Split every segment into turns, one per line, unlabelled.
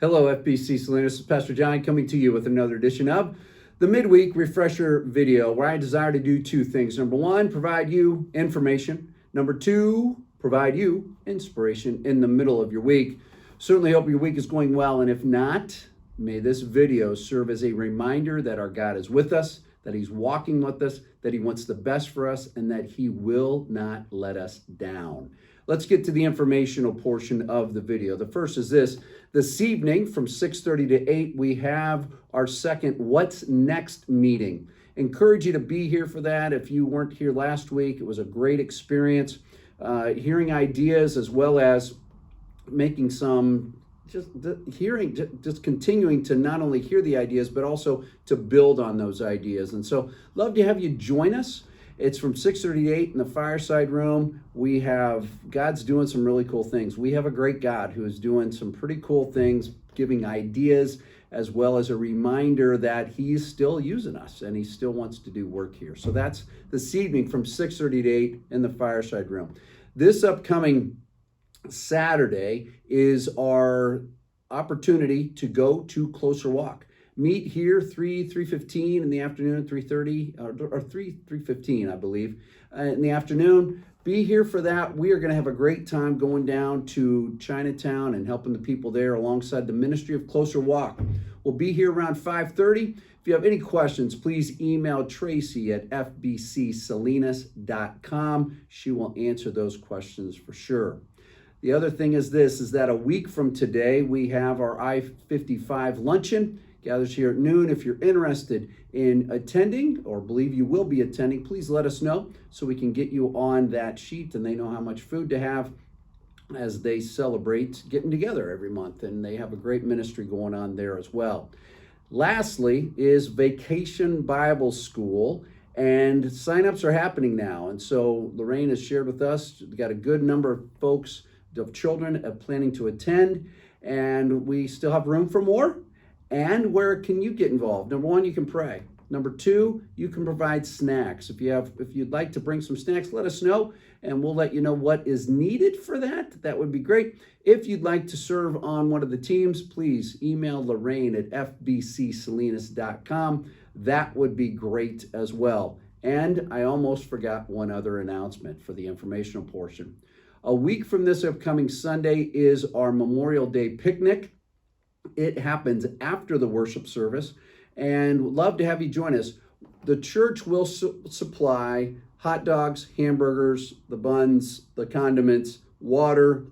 Hello, FBC Salinas. This is Pastor John coming to you with another edition of the Midweek Refresher video, where I desire to do two things. Number one, provide you information. Number two, provide you inspiration in the middle of your week. Certainly hope your week is going well, and if not, may this video serve as a reminder that our God is with us, that He's walking with us, that He wants the best for us, and that He will not let us down. Let's get to the informational portion of the video. The first is this evening from 6:30 to 8, we have our second What's Next meeting. Encourage you to be here for that. If you weren't here last week, it was a great experience, hearing ideas as well as making some just continuing to not only hear the ideas, but also to build on those ideas. And so love to have you join us. It's from 6:30 to 8 in the fireside room. God's doing some really cool things. We have a great God who is doing some pretty cool things, giving ideas, as well as a reminder that He's still using us and He still wants to do work here. So that's this evening from 6:30 to 8 in the fireside room. This upcoming Saturday is our opportunity to go to Closer Walk. Meet here 3:15 in the afternoon, 3:30 or 3:15, I believe, in the afternoon. Be here for that. We are going to have a great time going down to Chinatown and helping the people there alongside the Ministry of Closer Walk. We'll be here around 5:30. If you have any questions, please email Tracy at fbcsalinas.com. She will answer those questions for sure. The other thing is that a week from today, we have our I-55 luncheon. Gathers here at noon. If you're interested in attending or believe you will be attending, please let us know so we can get you on that sheet and they know how much food to have as they celebrate getting together every month. And they have a great ministry going on there as well. Lastly is Vacation Bible School, and signups are happening now. And so Lorraine has shared with us, we've got a good number of folks, of children planning to attend, and we still have room for more. And where can you get involved? Number one, you can pray. Number two, you can provide snacks. If you'd like to bring some snacks, let us know, and we'll let you know what is needed for that. That would be great. If you'd like to serve on one of the teams, please email Lorraine at fbcsalinas.com. That would be great as well. And I almost forgot one other announcement for the informational portion. A week from this upcoming Sunday is our Memorial Day picnic. It happens after the worship service, and would love to have you join us. The church will supply hot dogs, hamburgers, the buns, the condiments, water,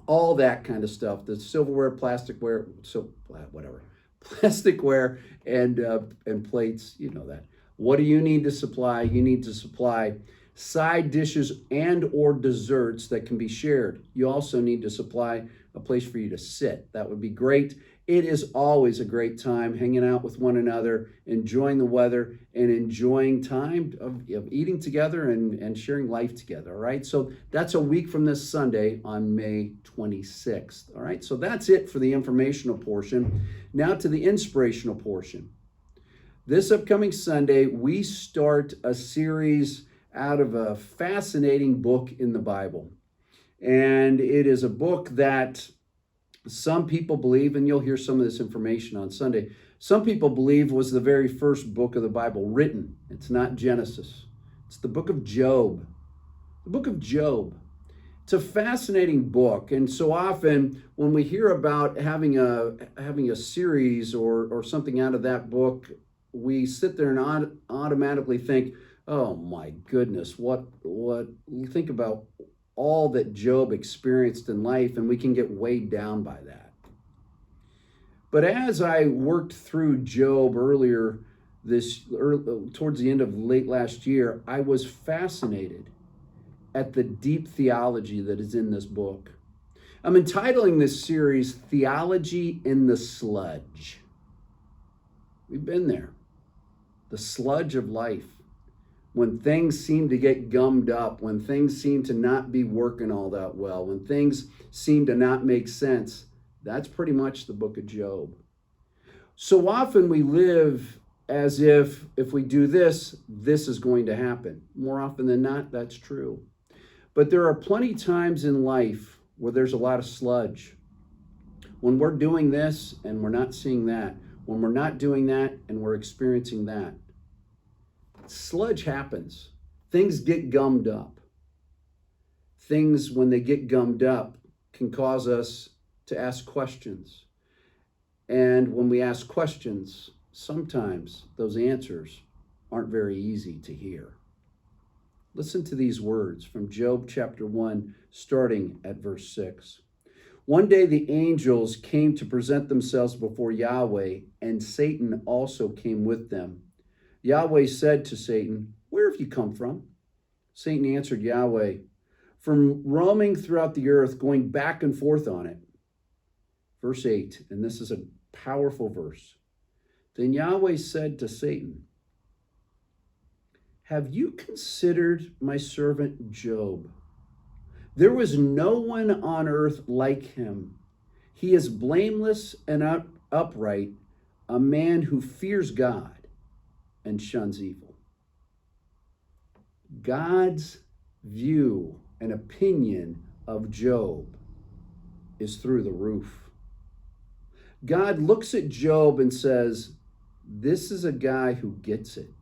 all that kind of stuff. The silverware, plasticware, plasticware, and plates. You know that. What do you need to supply? You need to supply side dishes and or desserts that can be shared. You also need to supply a place for you to sit. That would be great. It is always a great time hanging out with one another, enjoying the weather, and enjoying time of eating together and sharing life together. All right. So that's a week from this Sunday on May 26th. All right. So that's it for the informational portion. Now to the inspirational portion. This upcoming Sunday, we start a series out of a fascinating book in the Bible. And it is a book that some people believe, and you'll hear some of this information on Sunday, some people believe was the very first book of the Bible written. It's not Genesis. It's the book of Job. The book of Job. It's a fascinating book. And so often when we hear about having a series or something out of that book, we sit there and automatically think, oh my goodness, think about all that Job experienced in life, and we can get weighed down by that. But as I worked through Job towards the end of late last year, I was fascinated at the deep theology that is in this book. I'm entitling this series, Theology in the Sludge. We've been there. The sludge of life. When things seem to get gummed up, when things seem to not be working all that well, when things seem to not make sense, that's pretty much the book of Job. So often we live as if we do this, this is going to happen. More often than not, that's true. But there are plenty times in life where there's a lot of sludge, When we're doing this and we're not seeing that, when we're not doing that and we're experiencing that, sludge happens. Things get gummed up. Things, when they get gummed up, can cause us to ask questions. And when we ask questions, sometimes those answers aren't very easy to hear. Listen to these words from Job chapter 1, starting at verse 6. One day the angels came to present themselves before Yahweh, and Satan also came with them. Yahweh said to Satan, "Where have you come from?" Satan answered Yahweh, "From roaming throughout the earth, going back and forth on it." Verse 8, and this is a powerful verse. Then Yahweh said to Satan, "Have you considered my servant Job? There was no one on earth like him. He is blameless and upright, a man who fears God and shuns evil." God's view and opinion of Job is through the roof. God looks at Job and says, "This is a guy who gets it.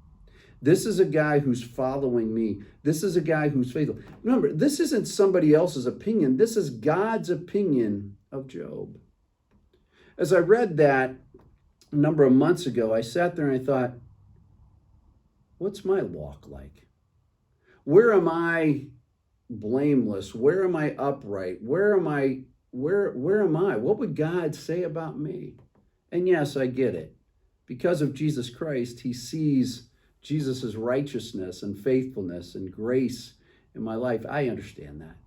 This is a guy who's following me. This is a guy who's faithful." Remember, this isn't somebody else's opinion. This is God's opinion of Job. As I read that a number of months ago, I sat there and I thought, what's my walk like? Where am I blameless? Where am I upright? Where am I? What would God say about me? And yes, I get it. Because of Jesus Christ, he sees Jesus' righteousness and faithfulness and grace in my life. I understand that.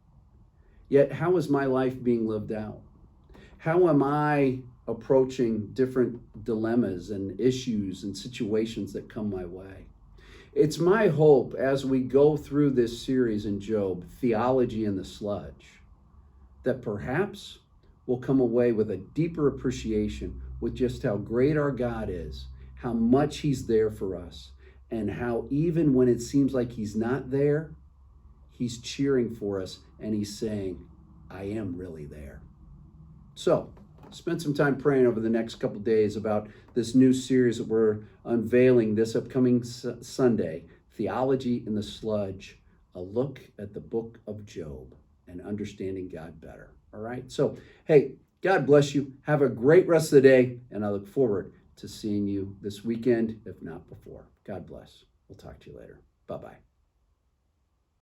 Yet, how is my life being lived out? How am I approaching different dilemmas and issues and situations that come my way? It's my hope as we go through this series in Job, Theology in the Sludge, that perhaps we'll come away with a deeper appreciation with just how great our God is, how much he's there for us, and how even when it seems like he's not there, he's cheering for us and he's saying, "I am really there." So, spend some time praying over the next couple days about this new series that we're unveiling this upcoming Sunday, Theology in the Sludge, a look at the book of Job and understanding God better. All right? So, hey, God bless you. Have a great rest of the day, and I look forward to seeing you this weekend, if not before. God bless. We'll talk to you later. Bye-bye.